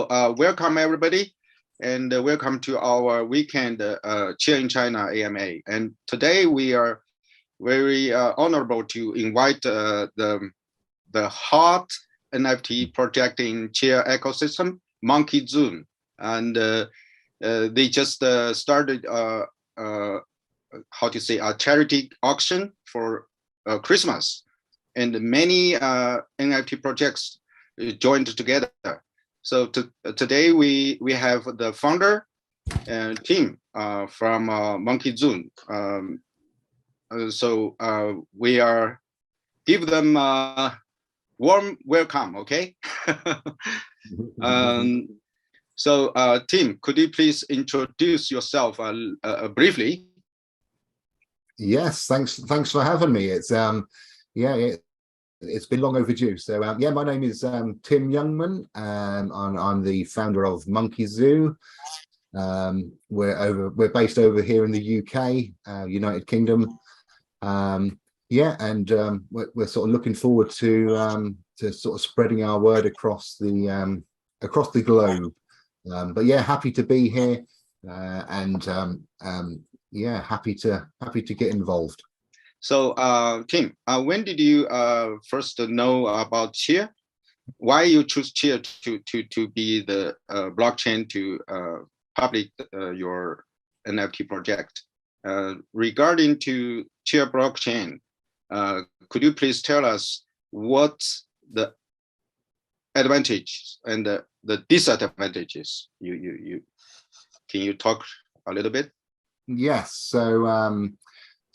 Welcome everybody, and welcome to our weekend Chia in China AMA. And today we are very honorable to invite the hot NFT project in Chia ecosystem, Monkeyzoo, and they just started how to say a charity auction for Christmas, and many NFT projects joined together. So today we have the founder team from Monkeyzoo. So we are give them warm welcome, okay? So Tim, could you please introduce yourself briefly? Yes, thanks for having me. It's it's been long overdue. So my name is Tim Youngman. I'm the founder of Monkeyzoo. We're based over here in the UK, United Kingdom. And we're sort of looking forward to sort of spreading our word across the globe. But yeah, happy to be here, happy to get involved. So Tim, when did you first know about Chia? Why you choose Chia to be the blockchain to public your NFT project? Regarding to Chia blockchain, could you please tell us what's the advantage and the disadvantages? Can you talk a little bit? Yes.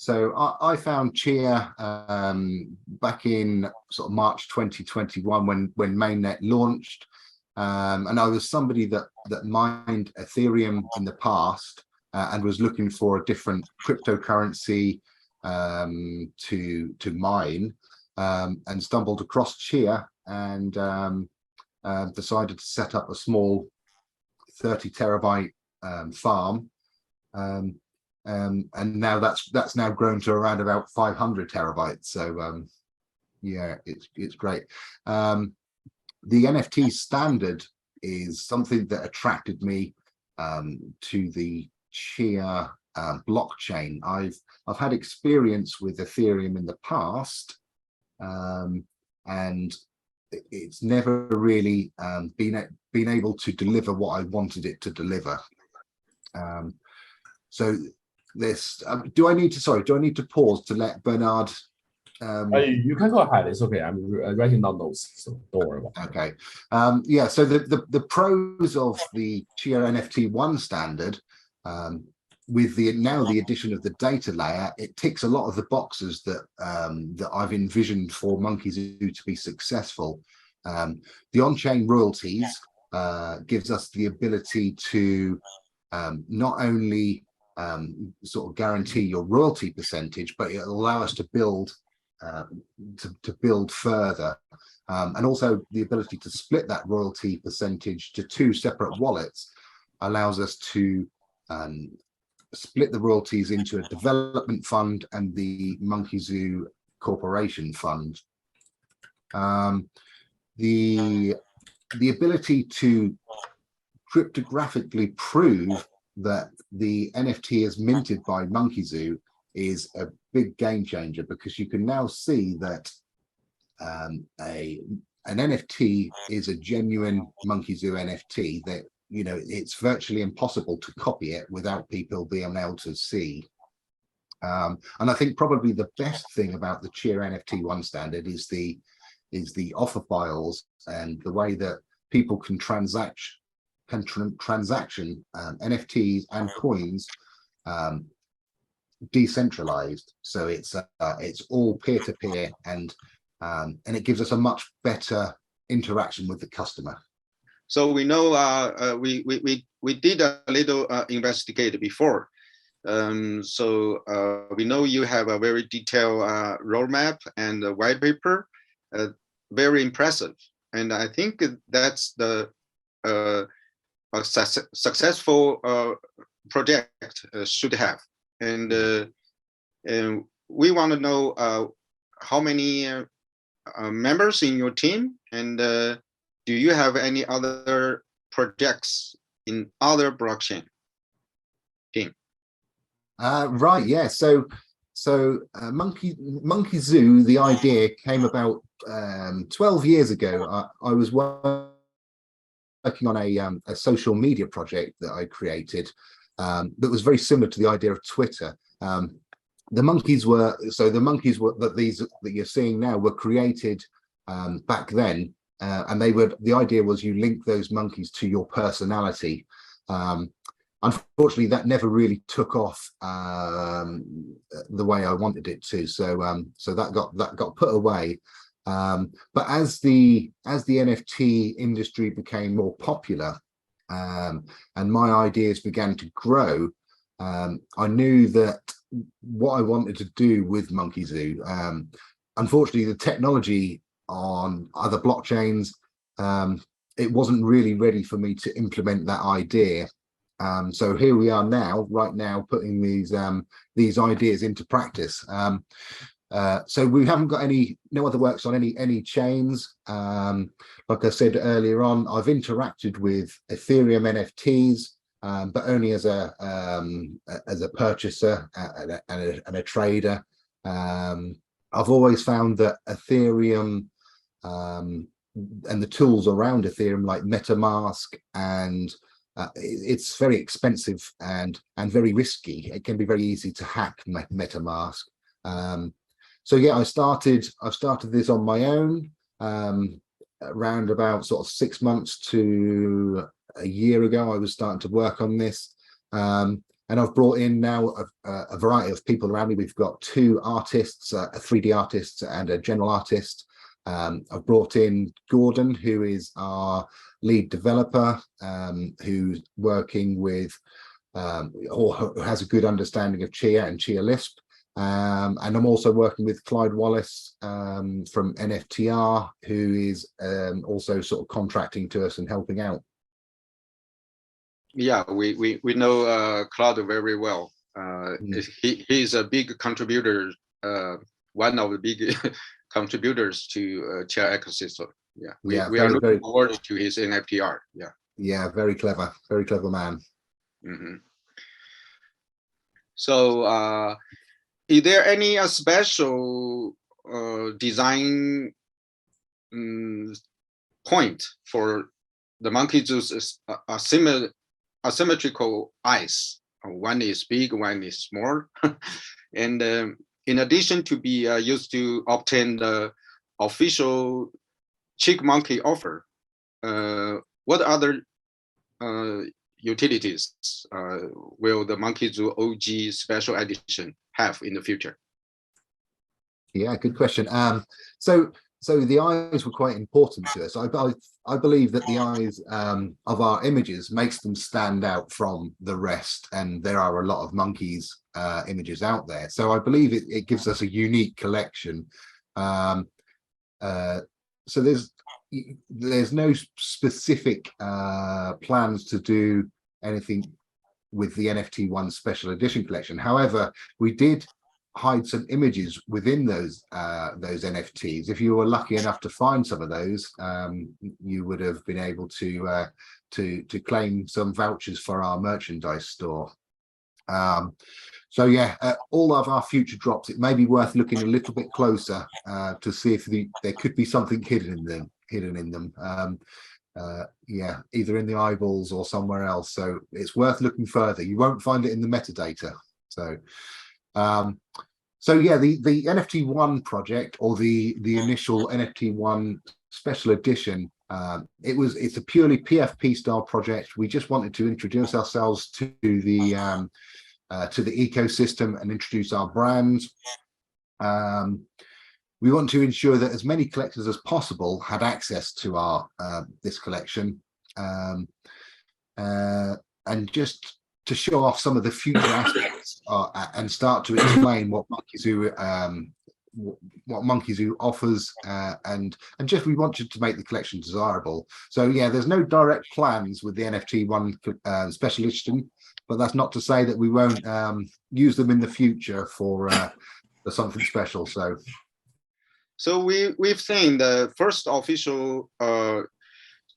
So I found Chia back in sort of March 2021 when mainnet launched, and I was somebody that mined Ethereum in the past and was looking for a different cryptocurrency to mine, and stumbled across Chia and decided to set up a small 30 terabyte farm. And now that's now grown to around about 500 terabytes. So yeah, it's great. The NFT standard is something that attracted me to the Chia blockchain. I've had experience with Ethereum in the past, and it's never really been able to deliver what I wanted it to deliver. So this do I need to pause to let Bernard you can go ahead. It's okay. I'm writing down notes, so don't worry about it. Okay. Yeah, so the pros of the Chia NFT 1 standard, with the addition of the data layer, it ticks a lot of the boxes that I've envisioned for Monkeyzoo to be successful. The on-chain royalties gives us the ability to not only sort of guarantee your royalty percentage, but it'll allow us to build further, and also the ability to split that royalty percentage to 2 separate wallets allows us to split the royalties into a development fund and the Monkeyzoo Corporation fund. The ability to cryptographically prove that the NFT is minted by Monkeyzoo is a big game changer, because you can now see that an NFT is a genuine Monkeyzoo NFT, that it's virtually impossible to copy it without people being able to see. And I think probably the best thing about the Chia NFT 1 standard is the offer files and the way that people can transaction NFTs and coins decentralized. So it's all peer-to-peer, and it gives us a much better interaction with the customer. So we know we did a little investigate before. So we know you have a very detailed roadmap and a white paper, very impressive. And I think that's the a successful project should have. And we want to know how many members in your team, and do you have any other projects in other blockchain? Tim. Right, yeah. So Monkeyzoo, the idea came about 12 years ago. I was working on a social media project that I created that was very similar to the idea of Twitter. The monkeys were that you're seeing now were created back then, and the idea was you link those monkeys to your personality. Unfortunately, that never really took off the way I wanted it to. So that got put away. But as the NFT industry became more popular, and my ideas began to grow, I knew that what I wanted to do with Monkeyzoo, unfortunately, the technology on other blockchains, it wasn't really ready for me to implement that idea. So here we are now, right now, putting these ideas into practice. So we haven't got no other works on any chains. Like I said earlier on, I've interacted with Ethereum NFTs, but only as a purchaser and a trader. I've always found that Ethereum and the tools around Ethereum, like MetaMask, and it's very expensive and very risky. It can be very easy to hack MetaMask. So yeah, I've started this on my own around about sort of 6 months to a year ago. I was starting to work on this, and I've brought in now a variety of people around me. We've got 2 artists, a 3D artist and a general artist. I've brought in Gordon, who is our lead developer, who's working with or who has a good understanding of Chia and Chia Lisp. And I'm also working with Clyde Wallace from NFTR, who is also sort of contracting to us and helping out. Yeah, we know Clyde very well. He's a big contributor, one of the big contributors to Chia ecosystem. Yeah, we are looking forward to his NFT art. Yeah, very clever man. Mm-hmm. So is there any special design point for the Monkeyzoo's asymmetrical eyes? One is big, one is small. And in addition to be used to obtain the official Chick Monkey offer, what other utilities will the Monkeyzoo OG special edition have in the future? Yeah, good question. So the eyes were quite important to us. I believe that the eyes of our images makes them stand out from the rest, and there are a lot of monkeys images out there. So I believe it gives us a unique collection. So there's no specific plans to do anything with the NFT One special edition collection. However, we did hide some images within those NFTs. If you were lucky enough to find some of those, you would have been able to claim some vouchers for our merchandise store. So yeah, all of our future drops, it may be worth looking a little bit closer to see if there could be something hidden in them. Yeah, either in the eyeballs or somewhere else. So it's worth looking further. You won't find it in the metadata. So yeah, the NFT One project, or the initial NFT One special edition, it's a purely PFP style project. We just wanted to introduce ourselves to the ecosystem and introduce our brand. We want to ensure that as many collectors as possible had access to our this collection, and just to show off some of the future aspects and start to explain what Monkeyzoo offers, and just we wanted to make the collection desirable. So yeah, there's no direct plans with the NFT One special edition, but that's not to say that we won't use them in the future for something special. So we've seen the first official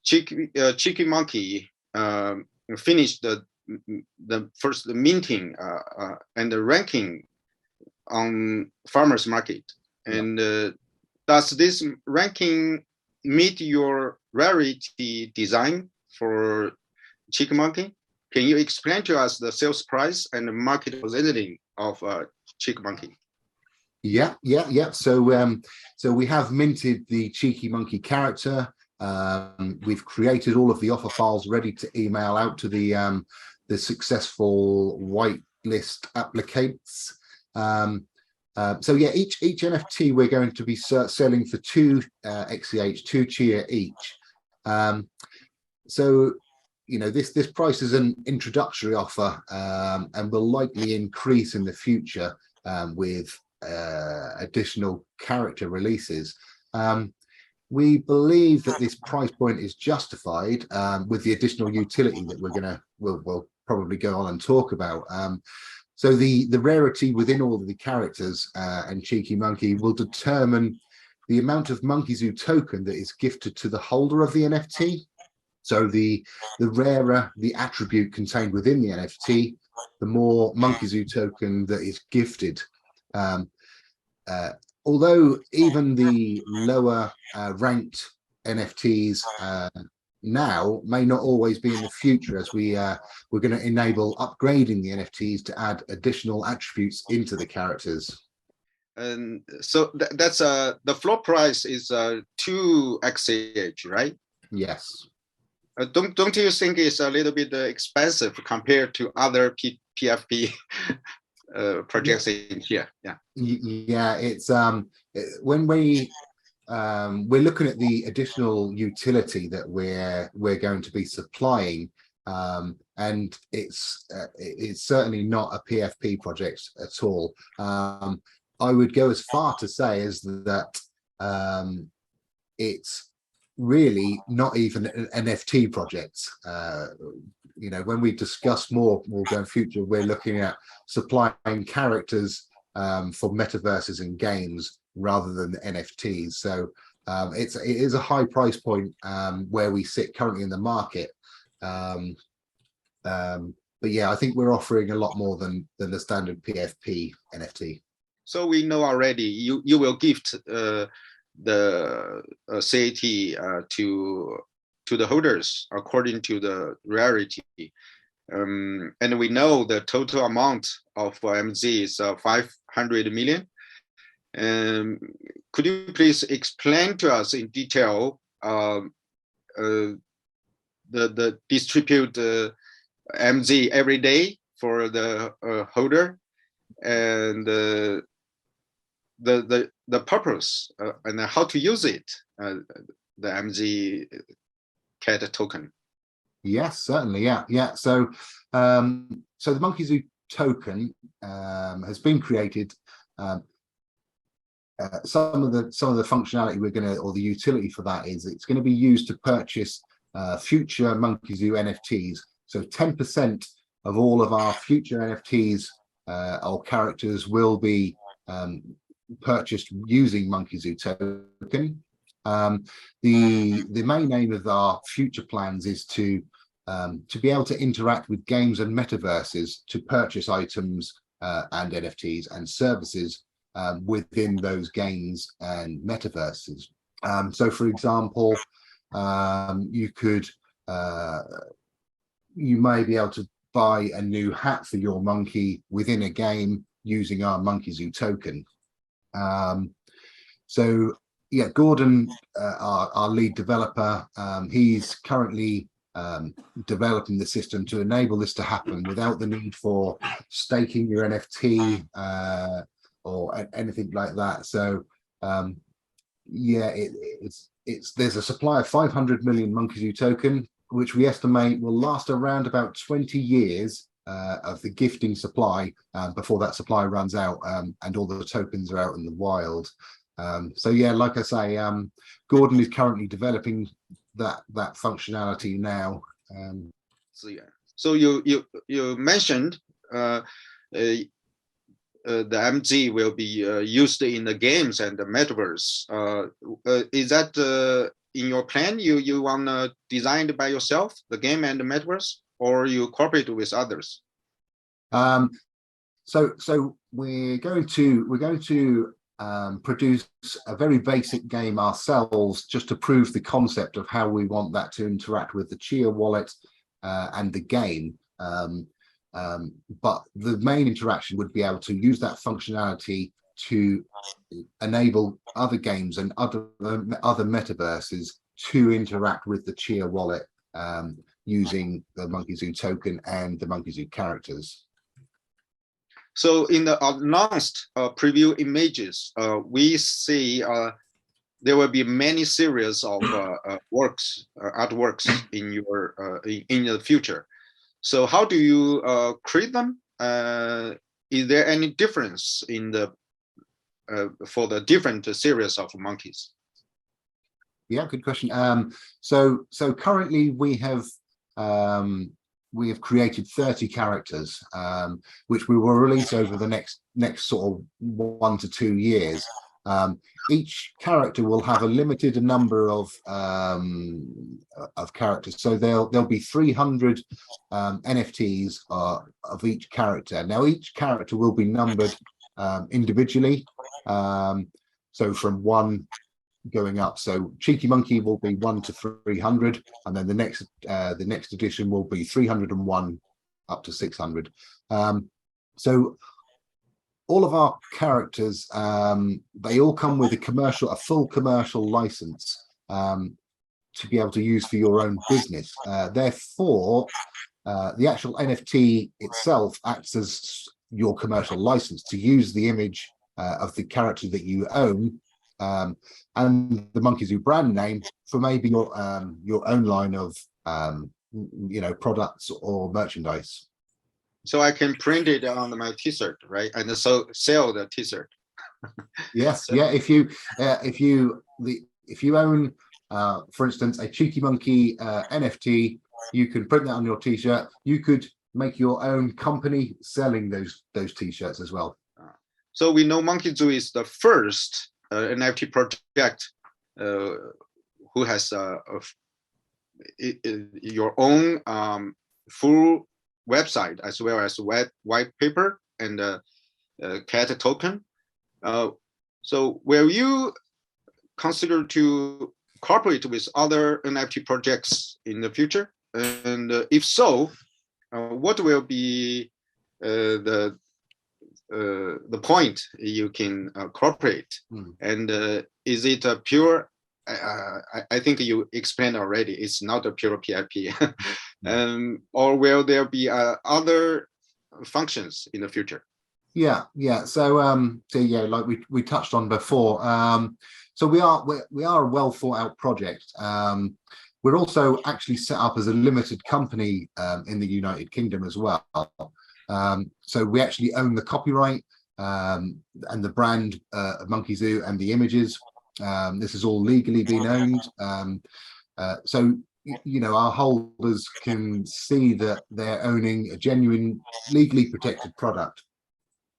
Cheeky Monkey finished the first minting and the ranking on farmers market. And does this ranking meet your rarity design for Chickmonkey? Can you explain to us the sales price and the market positioning of Chickmonkey? Yeah. So we have minted the Cheeky Monkey character. We've created all of the offer files ready to email out to the successful whitelist applicants. So yeah, each NFT we're going to be selling for 2 XCH, 2 Chia each. So this price is an introductory offer, and will likely increase in the future with additional character releases. We believe that this price point is justified with the additional utility that we'll probably go on and talk about. So the rarity within all of the characters and Cheeky Monkey will determine the amount of Monkeyzoo token that is gifted to the holder of the NFT. So the rarer the attribute contained within the NFT, the more Monkeyzoo token that is gifted. Although even the lower ranked NFTs now may not always be in the future, as we're going to enable upgrading the NFTs to add additional attributes into the characters. And so that's the floor price is 2 XCH, right? Yes. Don't you think it's a little bit expensive compared to other PFP projects in here? Yeah, it's when we're looking at the additional utility that we're going to be supplying, and it's certainly not a PFP project at all. I would go as far to say as that it's really not even an NFT project. When we discuss more going future, we're looking at supplying characters for metaverses and games rather than the NFTs. So it is a high price point where we sit currently in the market. But yeah, I think we're offering a lot more than the standard PFP NFT. So we know already you will gift the CAT to the holders according to the rarity. And we know the total amount of MZ is 500 million. Could you please explain to us in detail the distribute MZ every day for the holder, and the purpose and how to use it, the MZ cat token? Yes, certainly. Yeah. So the Monkeyzoo token has been created. Some of the functionality or the utility for that is it's going to be used to purchase future Monkeyzoo NFTs. So 10% of all of our future NFTs or characters will be purchased using Monkeyzoo token. The main aim of our future plans is to be able to interact with games and metaverses to purchase items and NFTs and services within those games and metaverses. So for example, you may be able to buy a new hat for your monkey within a game using our Monkeyzoo token. So yeah, Gordon, our lead developer, he's currently developing the system to enable this to happen without the need for staking your NFT or anything like that. So yeah, there's a supply of 500 million Monkeyzoo token, which we estimate will last around about 20 years of the gifting supply before that supply runs out and all the tokens are out in the wild. So yeah, like I say, Gordon is currently developing that functionality now. So yeah, so you mentioned the MZ will be used in the games and the metaverse. Is that in your plan, you want to design it by yourself, the game and the metaverse, or you cooperate with others? So we're going to produce a very basic game ourselves, just to prove the concept of how we want that to interact with the Chia wallet and the game. But the main interaction would be able to use that functionality to enable other games and other metaverses to interact with the Chia wallet using the Monkeyzoo token and the Monkeyzoo characters. So in the announced preview images, we see there will be many series of artworks in your in the future. So how do you create them? Is there any difference in the for the different series of monkeys? Yeah, good question. So currently we have created 30 characters, which we will release over the next sort of 1 to 2 years. Each character will have a limited number of characters, so there'll be 300 NFTs of each character. Now each character will be numbered individually, so from 1 going up. So Cheeky Monkey will be 1 to 300, and then the next edition will be 301 up to 600. So all of our characters, they all come with a full commercial license to be able to use for your own business. Therefore, the actual NFT itself acts as your commercial license to use the image of the character that you own, and the Monkeyzoo brand name for maybe your own line of products or merchandise. So I can print it on my T-shirt, right, and so sell the T-shirt. Yes, yeah. If you own, for instance, a Cheeky Monkey NFT, you can print that on your T-shirt. You could make your own company selling those T-shirts as well. So we know Monkeyzoo is the first NFT project who has your own full website as well as white paper and cat token. So will you consider to cooperate with other NFT projects in the future? And if so, what will be the point you can cooperate? And is it a pure, I think you explained already, it's not a pure PIP. Or will there be other functions in the future? Yeah. So yeah, like we touched on before, so we are a well thought out project. We're also actually set up as a limited company in the United Kingdom as well. So we actually own the copyright and the brand of Monkeyzoo and the images. This has all legally been owned. So our holders can see that they're owning a genuine, legally protected product.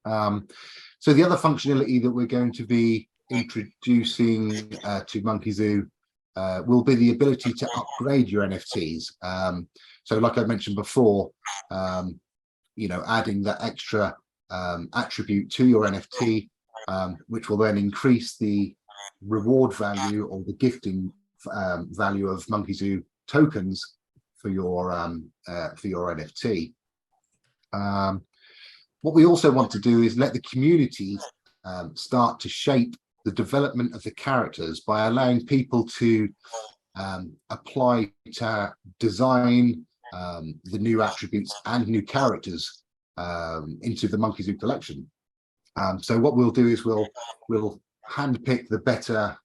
So the other functionality that we're going to be introducing to Monkeyzoo will be the ability to upgrade your NFTs. So like I mentioned before, adding that extra attribute to your NFT, which will then increase the reward value or the gifting value of Monkeyzoo tokens for your NFT. What we also want to do is let the community start to shape the development of the characters by allowing people to apply to design the new attributes and new characters into the Monkeyzoo collection. So what we'll do is we'll handpick the better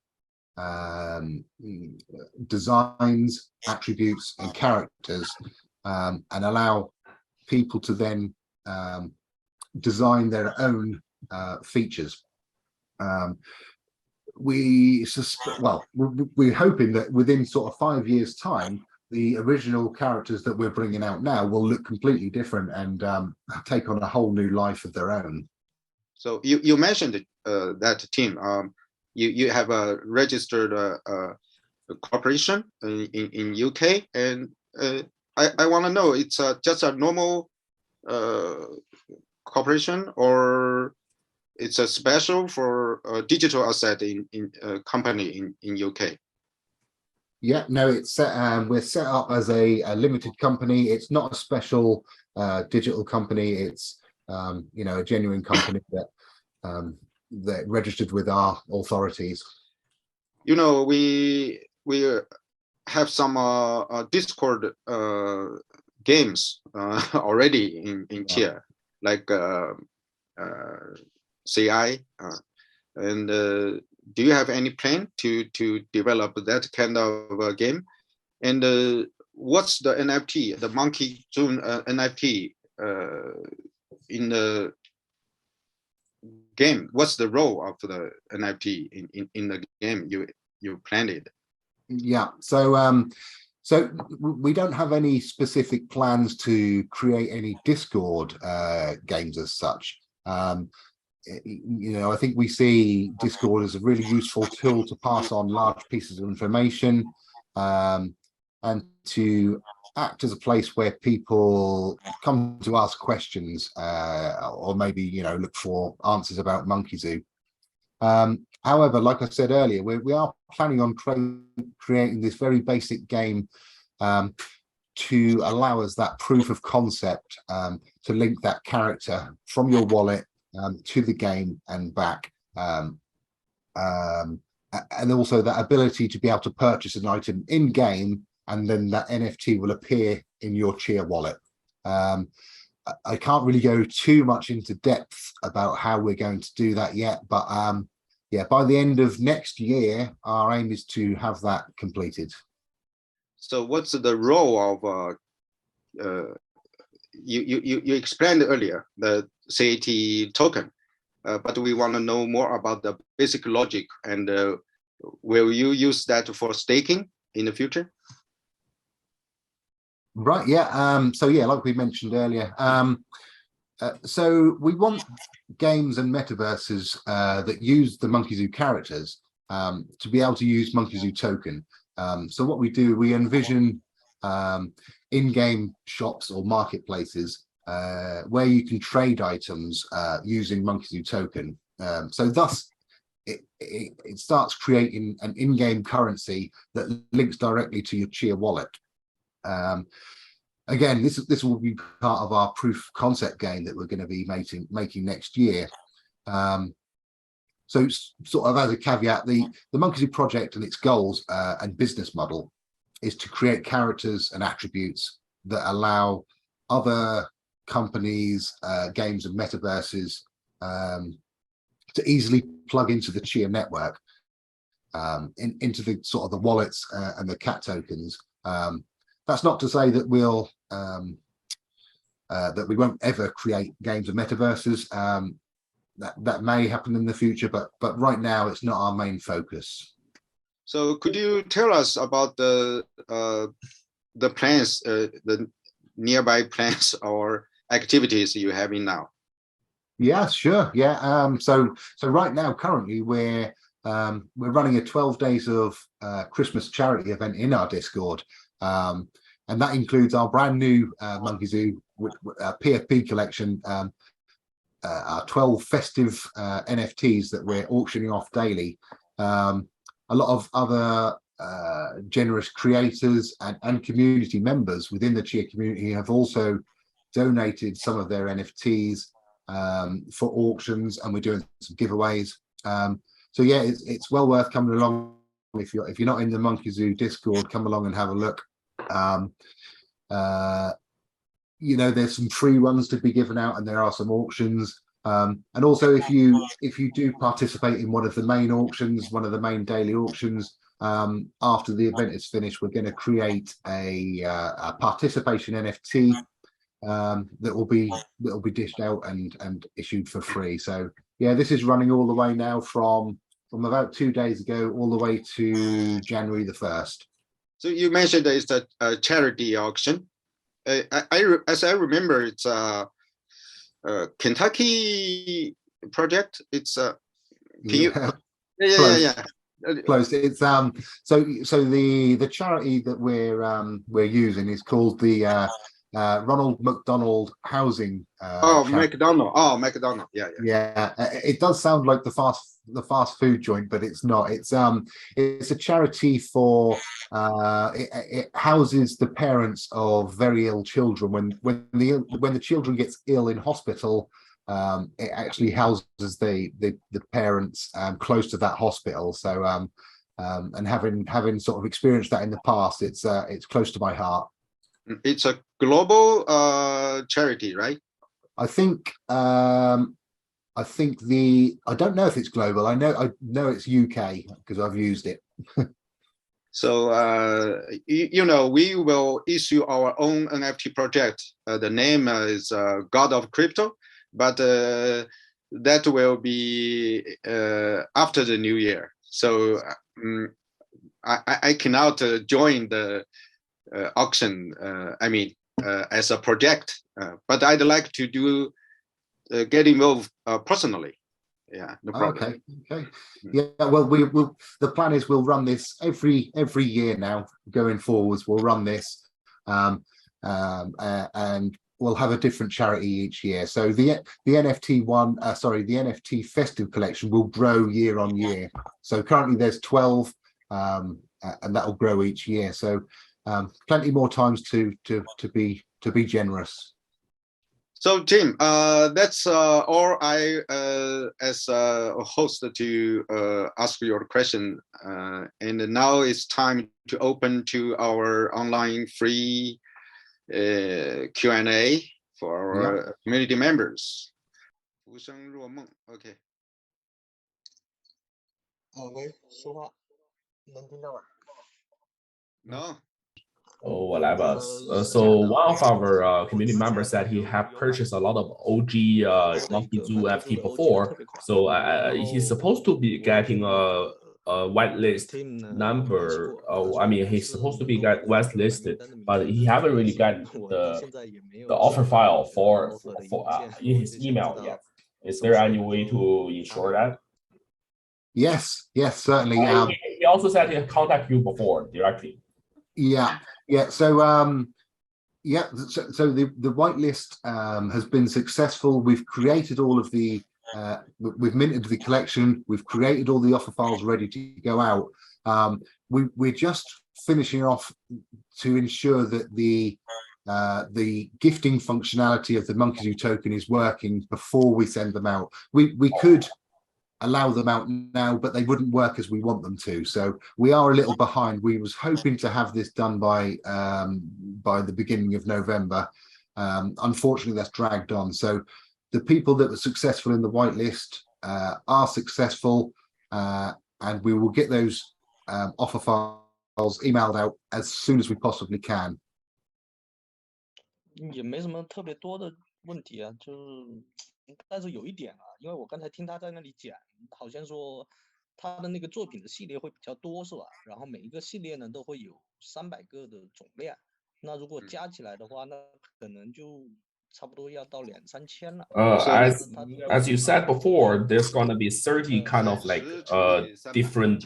designs, attributes, and characters, and allow people to then design their own features. We're hoping that within sort of 5 years' time, the original characters that we're bringing out now will look completely different and take on a whole new life of their own. So you mentioned that team. You have a registered corporation in UK, and I want to know, it's just a normal corporation, or it's a special for digital asset in company in UK? Yeah, no, it's we're set up as a limited company. It's not a special digital company. It's you know, a genuine company that that registered with our authorities. You know, we have some Discord games already in Chia, like CI, and do you have any plan to develop that kind of game? And what's the NFT, the Monkeyzoo NFT in the game? What's the role of the NFT in the game you planned it? Yeah, so so we don't have any specific plans to create any Discord games as such. You know, I think we see Discord as a really useful tool to pass on large pieces of information, and to act as a place where people come to ask questions, or maybe, you know, look for answers about Monkeyzoo. However, like I said earlier, we are planning on creating this very basic game to allow us that proof of concept, to link that character from your wallet to the game and back, and also that ability to be able to purchase an item in game, and then that NFT will appear in your Chia wallet. I can't really go too much into depth about how we're going to do that yet, but yeah, by the end of next year, our aim is to have that completed. So what's the role of you explained earlier the CAT token, but we want to know more about the basic logic, and will you use that for staking in the future? Right, yeah. So yeah, like we mentioned earlier, so we want games and metaverses that use the Monkeyzoo characters to be able to use Monkeyzoo token. So what we do, we envision in-game shops or marketplaces where you can trade items using Monkeyzoo token. So thus, it starts creating an in-game currency that links directly to your Chia wallet. Again, this will be part of our proof concept game that we're going to be making next year. So sort of as a caveat, the Monkeyzoo project and its goals and business model is to create characters and attributes that allow other companies, games and metaverses to easily plug into the Chia network, into the sort of the wallets and the cat tokens. That's not to say that that we won't ever create games and metaverses. That may happen in the future, but right now it's not our main focus. So could you tell us about the plans, the nearby plans or activities you having now? Yeah, sure. Yeah. So right now, currently, we're running a 12 days of Christmas charity event in our Discord, and that includes our brand new Monkeyzoo PFP collection, our 12 festive NFTs that we're auctioning off daily. A lot of other generous creators and community members within the Chia community have also donated some of their NFTs for auctions, and we're doing some giveaways. So yeah, it's well worth coming along. If you're not in the Monkeyzoo Discord, come along and have a look. You know, there's some free ones to be given out, and there are some auctions. And also, if you do participate in one of the main auctions, one of the main daily auctions, after the event is finished, we're going to create a participation NFT that will be dished out and issued for free. So yeah, this is running all the way now from about 2 days ago all the way to January the 1st. So you mentioned that it's a charity auction. As I remember, it's a Kentucky project. It's yeah. close. It's so the charity that we're using is called the Ronald McDonald Housing. McDonald. Yeah. It does sound like the fast food joint, but it's not. It's a charity for it houses the parents of very ill children. When the children gets ill in hospital, it actually houses the parents close to that hospital. So and having sort of experienced that in the past, it's close to my heart. It's a global charity, right? I think I don't know if it's global. I know it's UK because I've used it. So we will issue our own NFT project. The name is God of Crypto, but that will be after the new year. So I cannot join the auction. As a project, but I'd like to get involved personally. Yeah, no problem. Okay. Yeah. Well, the plan is we'll run this every year now going forwards. We'll run this, and we'll have a different charity each year. So the NFT the NFT festive collection will grow year on year. So currently there's 12, and that will grow each year. So plenty more times to be generous. So Tim, that's all I as a host to ask your question, and now it's time to open to our online free Q&A for our community members. 浮生若梦 OK。喂，说话能听到吗？ No. Oh, whatever. So one of our community members said he had purchased a lot of OG Monkeyzoo NFT before. So he's supposed to be getting a whitelist number. He's supposed to be whitelisted, but he haven't really gotten the offer file for in his email yet. Is there any way to ensure that? Yes, certainly. He also said he contacted you before directly. Yeah. So so the whitelist has been successful. We've created all of the we've minted the collection. We've created all the offer files ready to go out. We're just finishing off to ensure that the gifting functionality of the Monkeyzoo token is working before we send them out. We could allow them out now, but they wouldn't work as we want them to. So we are a little behind. We was hoping to have this done by the beginning of November. Unfortunately, that's dragged on. So the people that were successful in the whitelist are successful, and we will get those offer files emailed out as soon as we possibly can. 也没什么特别多的问题啊，但是有一点啊，因为我刚才听他在那里讲，好像说他的那个作品的系列会比较多，是吧？然后每一个系列呢都会有300个的总量，那如果加起来的话，那可能就差不多要到2-3千了。As you said before, there's gonna be 30 kind of like different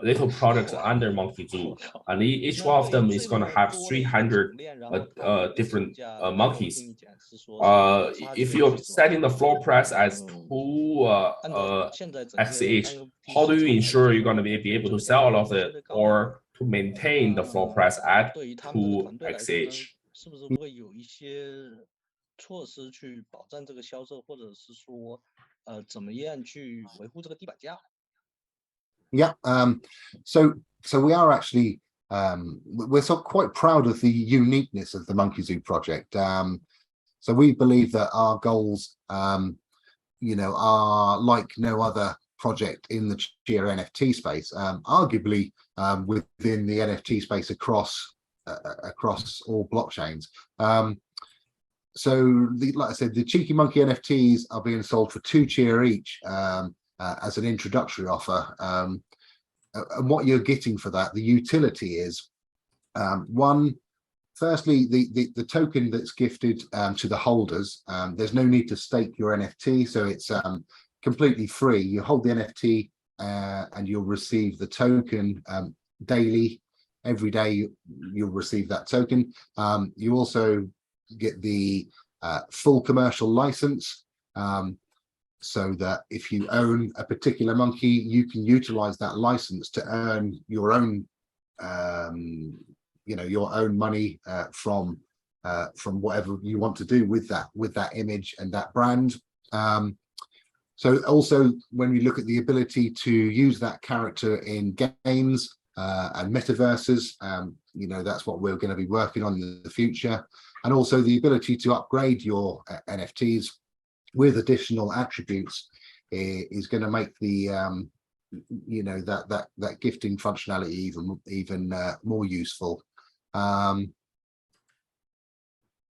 little products under Monkeyzoo, and each one of them is gonna have 300 different monkeys. If you're setting the floor price as 2 XH, how do you ensure you're gonna be able to sell all of it, or to maintain the floor price at 2 XH? 是不是会有一些措施去保障这个销售，或者是说怎么样去维护这个地板价？ Yeah. So we are actually we're quite proud of the uniqueness of the Monkeyzoo project. So we believe that our goals, are like no other project in the Chia NFT space, arguably within the NFT space across all blockchains. So like I said, the Cheeky Monkey NFTs are being sold for 2 Chia each as an introductory offer. And what you're getting for that, the utility is firstly, the token that's gifted to the holders. There's no need to stake your NFT, so it's completely free. You hold the NFT and you'll receive the token daily. Every day you'll receive that token. You also get the full commercial license, so that if you own a particular monkey, you can utilize that license to earn your own, your own money from whatever you want to do with that image and that brand. So also, when we look at the ability to use that character in games and metaverses, that's what we're going to be working on in the future. And also the ability to upgrade your NFTs with additional attributes is going to make the that gifting functionality even more useful.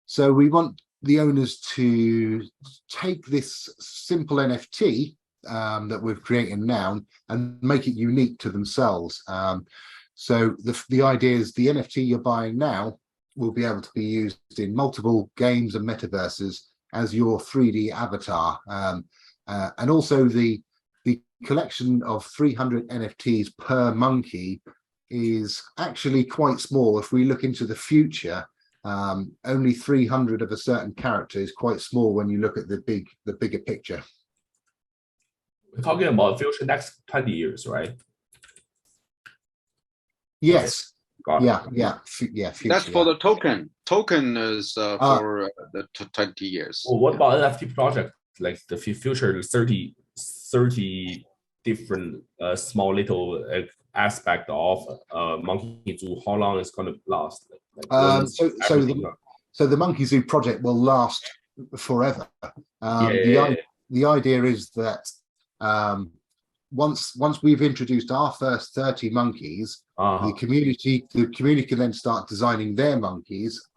So we want the owners to take this simple NFT that we're creating now and make it unique to themselves. So the idea is the NFT you're buying now will be able to be used in multiple games and metaverses as your 3D avatar. And also the collection of 300 NFTs per monkey is actually quite small. If we look into the future, only 300 of a certain character is quite small when you look at the bigger picture. We're talking about future next 20 years, right? Yes. Yeah. Future, that's for the token. Token is for the 20 years. Well, what about NFT project? Like the future 30 different small little aspect of Monkeyzoo. How long it's going to last? So the Monkeyzoo project will last forever. The idea is that once we've introduced our first 30 monkeys, the community can then start designing their monkeys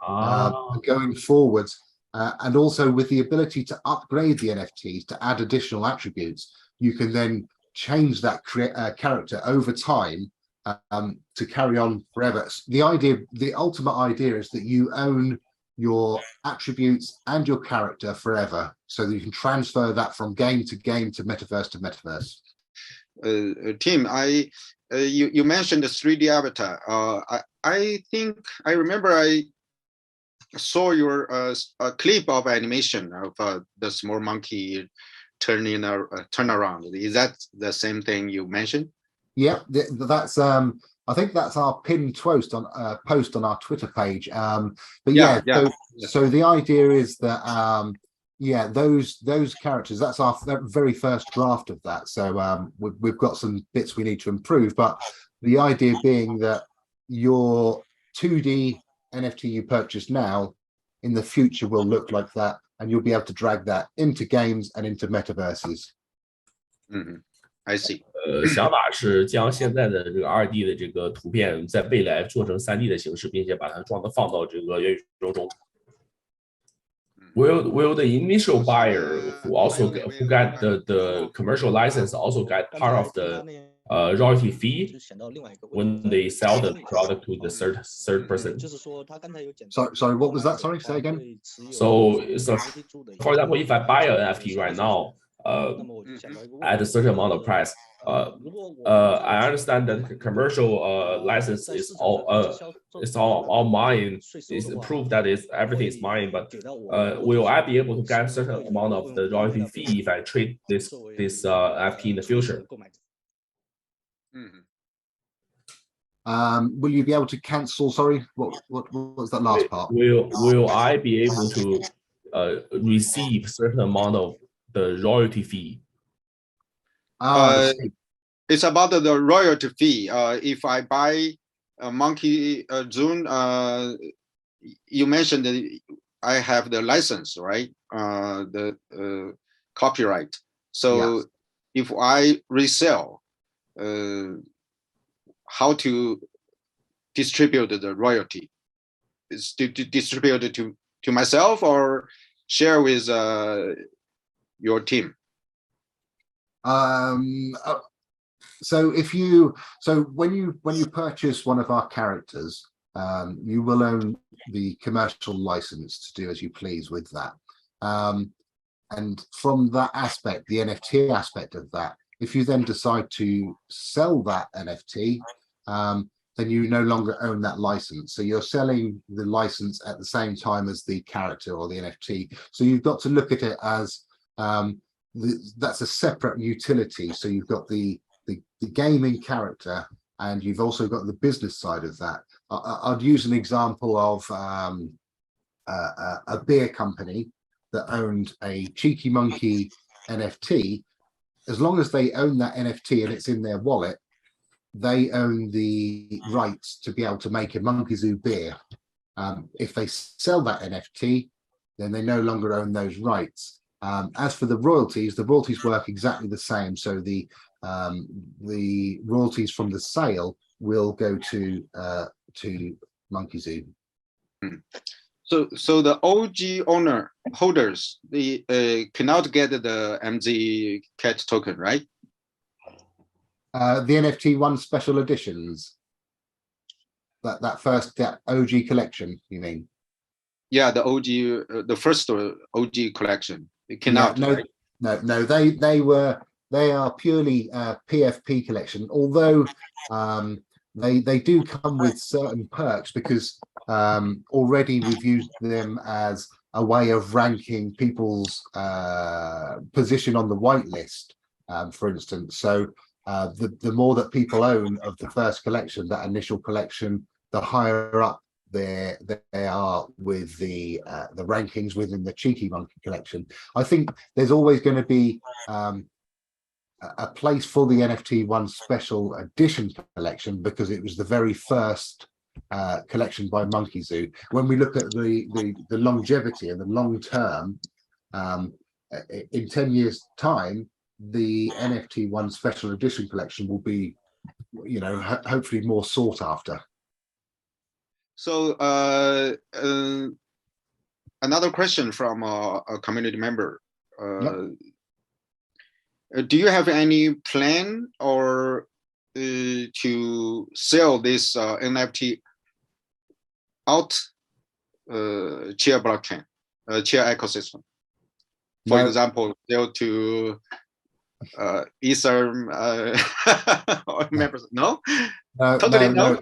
going forwards, and also with the ability to upgrade the NFTs to add additional attributes. You can then change that character over time to carry on forever. The ultimate idea is that you own your attributes and your character forever, so that you can transfer that from game to game to metaverse. Tim, you mentioned the 3D avatar. I think I remember I saw your a clip of animation of the small monkey turning turn around. Is that the same thing you mentioned? Yeah, that's I think that's our pinned post on our Twitter page. But so the idea is that those characters, that's our very first draft of that. So we've got some bits we need to improve, but the idea being that your 2D NFT you purchase now in the future will look like that, and you'll be able to drag that into games and into metaverses. I see. 想法是将现在的这个2D 的这个图片，在未来做成3D 的形式，并且把它放到这个元宇宙中。Will the initial buyer who got the commercial license also get part of the royalty fee when they sell the product to the third person? Sorry, what was that? Sorry, say again. So for example, if I buy an NFT right now at a certain amount of price, I understand that commercial license is all mine. It's proof that everything is mine. But will I be able to get a certain amount of the royalty fee if I trade this NFT in the future? Will you be able to cancel? Sorry, what was that last part? Will I be able to receive certain amount of the royalty fee? It's about the royalty fee. If I buy a Monkeyzoo, you mentioned that I have the license, right? The copyright. So if I resell, how to distribute the royalty? Is to distribute it to myself or share with your team? So when you purchase one of our characters, you will own the commercial license to do as you please with that. And from that aspect, the NFT aspect of that, If you then decide to sell that NFT, then you no longer own that license. So you're selling the license at the same time as the character or the NFT. So you've got to look at it as that's a separate utility. So you've got the gaming character, and you've also got the business side of that. I'd use an example of a beer company that owned a Cheeky Monkey NFT. As long as they own that NFT and it's in their wallet, they own the rights to be able to make a Monkeyzoo beer. If they sell that NFT, then they no longer own those rights. As for the royalties work exactly the same. So the royalties from the sale will go to Monkeyzoo. So the OG holders, they cannot get the MZ cat token, right? The NFT one special editions. That first OG collection, you mean? Yeah, the OG, the first OG collection. It cannot. Yeah, no. They are purely PFP collection. Although they do come with certain perks, because already we've used them as a way of ranking people's position on the whitelist, for instance. So the more that people own of the first collection, that initial collection, the higher up they are with the rankings within the Cheeky Monkey collection. I think there's always going to be a place for the NFT one special edition collection, because it was the very first collection by Monkeyzoo. When we look at the longevity and the long term, in 10 years time, the NFT one special edition collection will be, hopefully more sought after. So another question from a community member. Yep. Do you have any plan or to sell this NFT out Chia blockchain, Chia ecosystem? For example, sell to Ether members? No? Totally no.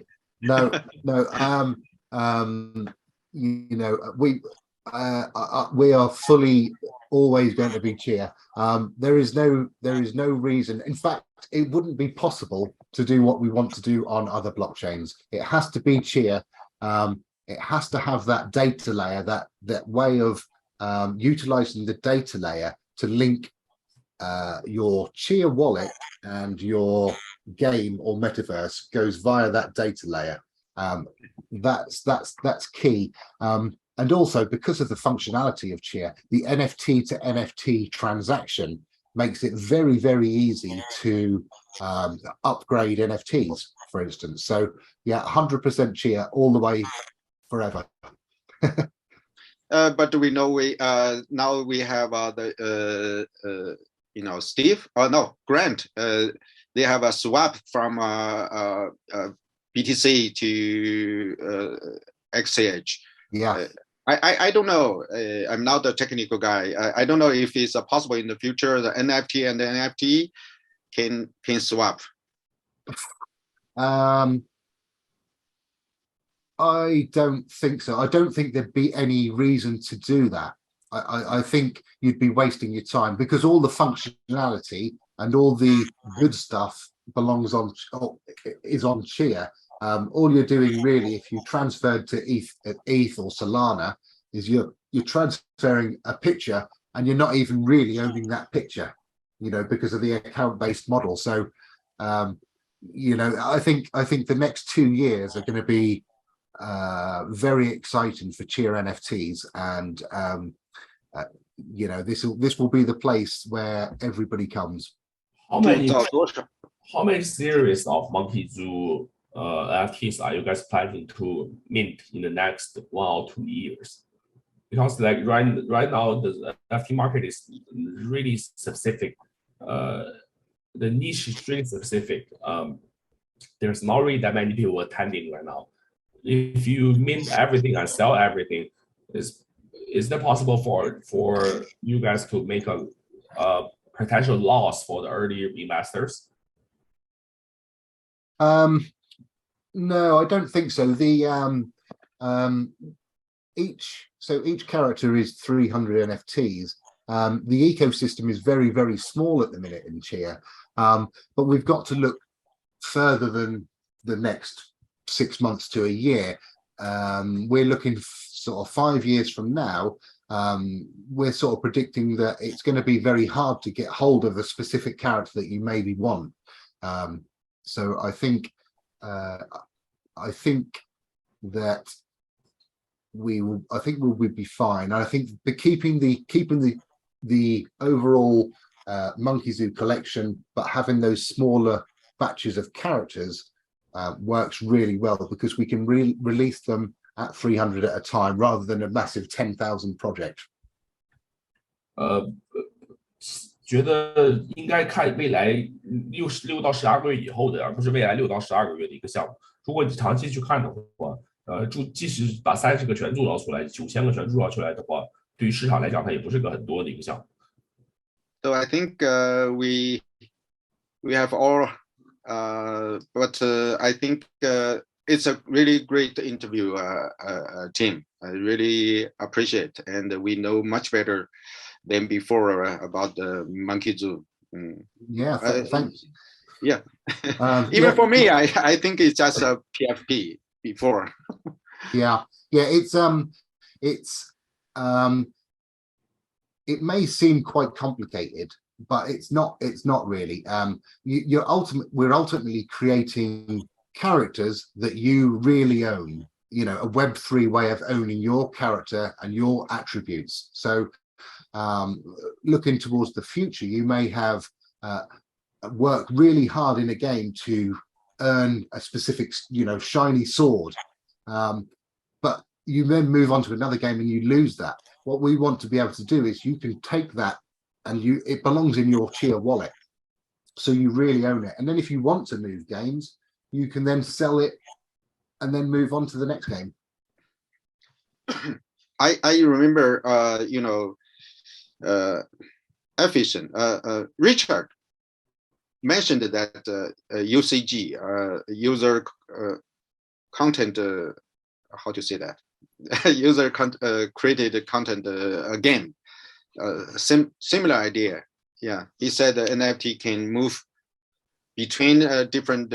We are fully always going to be Chia. There is no reason. In fact, it wouldn't be possible to do what we want to do on other blockchains. It has to be Chia. It has to have that data layer, that way of utilizing the data layer to link your Chia wallet and your game or metaverse goes via that data layer. That's key. And also, because of the functionality of Chia, the NFT to NFT transaction makes it very, very easy to upgrade NFTs, for instance. So yeah, 100% Chia all the way forever. But we know now we have Steve. Grant. They have a swap from BTC to XCH. Yeah. I don't know. I'm not a technical guy. I don't know if it's possible in the future the NFT and the NFT can swap. I don't think so. I don't think there'd be any reason to do that. I think you'd be wasting your time, because all the functionality and all the good stuff is on Chia. All you're doing really, if you transferred to ETH or Solana, is you're transferring a picture, and you're not even really owning that picture, because of the account-based model. So, I think the next 2 years are going to be very exciting for Chia NFTs, and this will be the place where everybody comes. How many series of Monkeyzoo NFTs are you guys planning to mint in the next 1 or 2 years? Because like right now the NFT market is really specific. The niche is really specific. There's not really that many people attending right now. If you mint everything and sell everything, is that possible for you guys to make a potential loss for the early investors? No, I don't think so. Each character is 300 NFTs. The ecosystem is very, very small at the minute in Chia, but we've got to look further than the next 6 months to a year. We're looking sort of 5 years from now. We're sort of predicting that it's going to be very hard to get hold of a specific character that you maybe want. So I think that we'll be fine. And I think keeping the overall Monkeyzoo collection, but having those smaller batches of characters works really well, because we can release them at 300 at a time rather than a massive 10,000 project. 觉得应该看未来6到12个月以后的，而不是未来6到12个月的一个项目。如果你长期去看的话，即使把30个全铸造出来，9000个全铸造出来的话，对于市场来讲，它也不是个很多的一个项目。So I think we have all, but I think it's a really great interview, Tim. I really appreciate, and we know much better than before about the Monkeyzoo. Yeah, thanks. Yeah, even for me, I think it's just a PFP before. Yeah, it may seem quite complicated, but it's not really. We're ultimately creating characters that you really own, you know, a Web3 way of owning your character and your attributes. So looking towards the future, you may have worked really hard in a game to earn a specific, you know, shiny sword, but you then move on to another game and you lose that. What we want to be able to do is you can take that and it belongs in your Chia wallet, so you really own it. And then if you want to move games, you can then sell it and then move on to the next game. I remember, you know, efficient Richard mentioned that UCG, user content, how to say that, user created content game, similar idea. Yeah, he said the NFT can move between different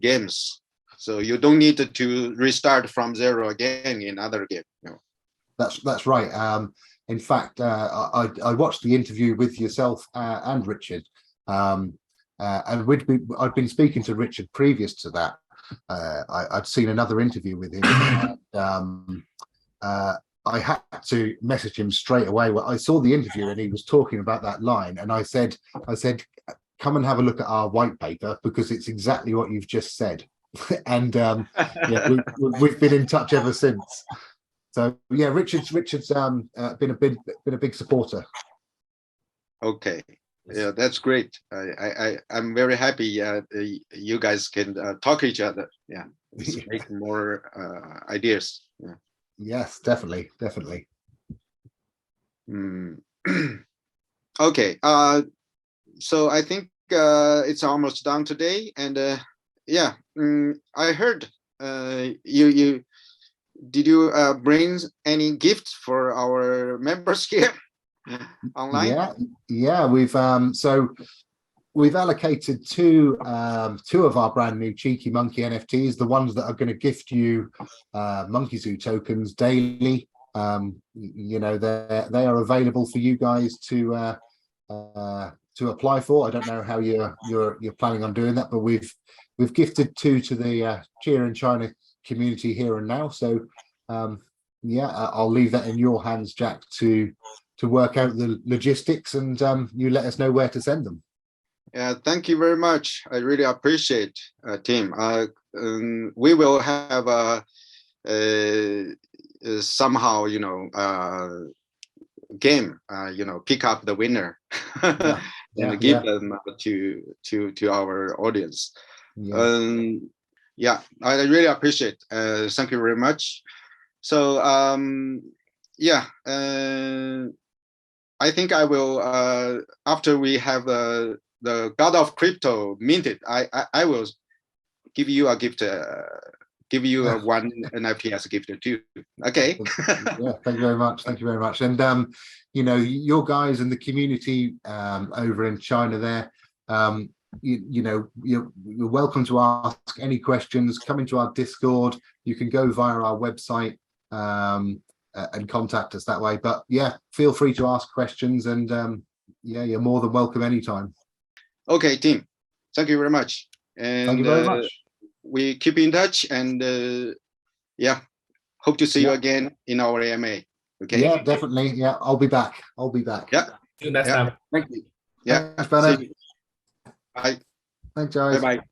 games, so you don't need to restart from zero again in other game. You know? That's right. In fact, I watched the interview with yourself and Richard, and I'd been speaking to Richard previous to that. I'd seen another interview with him, and I had to message him straight away. I saw the interview and he was talking about that line, and I said, come and have a look at our white paper, because it's exactly what you've just said. And yeah, we've been in touch ever since. So yeah, Richard's been a big supporter. Okay, yeah, that's great. I'm very happy you guys can talk to each other. Yeah, make more ideas. Yeah. Yes, definitely. Okay, so I think it's almost done today, and yeah, I heard you did you bring any gifts for our members here online? Yeah, we've allocated two of our brand new Cheeky Monkey NFTs, the ones that are going to gift you Monkeyzoo tokens daily. You know, they are available for you guys to apply for. I don't know how you're planning on doing that, but we've gifted two to the Chia in China community here and now. So yeah, I'll leave that in your hands, Jack, to work out the logistics, and you let us know where to send them. Yeah, thank you very much. I really appreciate, Tim. We will have somehow, you know, game, you know, pick up the winner and give them to our audience. Yeah, I really appreciate. Thank you very much. So yeah, I think I will after we have the God of Crypto minted. I will give you a gift. Give you a one NFT as a gift too. Okay. Yeah, thank you very much. Thank you very much. And you know, your guys and the community over in China there, you know, you're welcome to ask any questions. Come into our Discord. You can go via our website and contact us that way. But yeah, feel free to ask questions, and yeah, you're more than welcome anytime. Okay, team. Thank you very much. And thank you very much. We keep in touch, and yeah, hope to see you again in our AMA. Okay. Yeah, definitely. Yeah, I'll be back. I'll be back. Yeah. See you next time. Thank you. Yeah. Thanks, Bernard. Bye. Thanks, guys. Bye bye.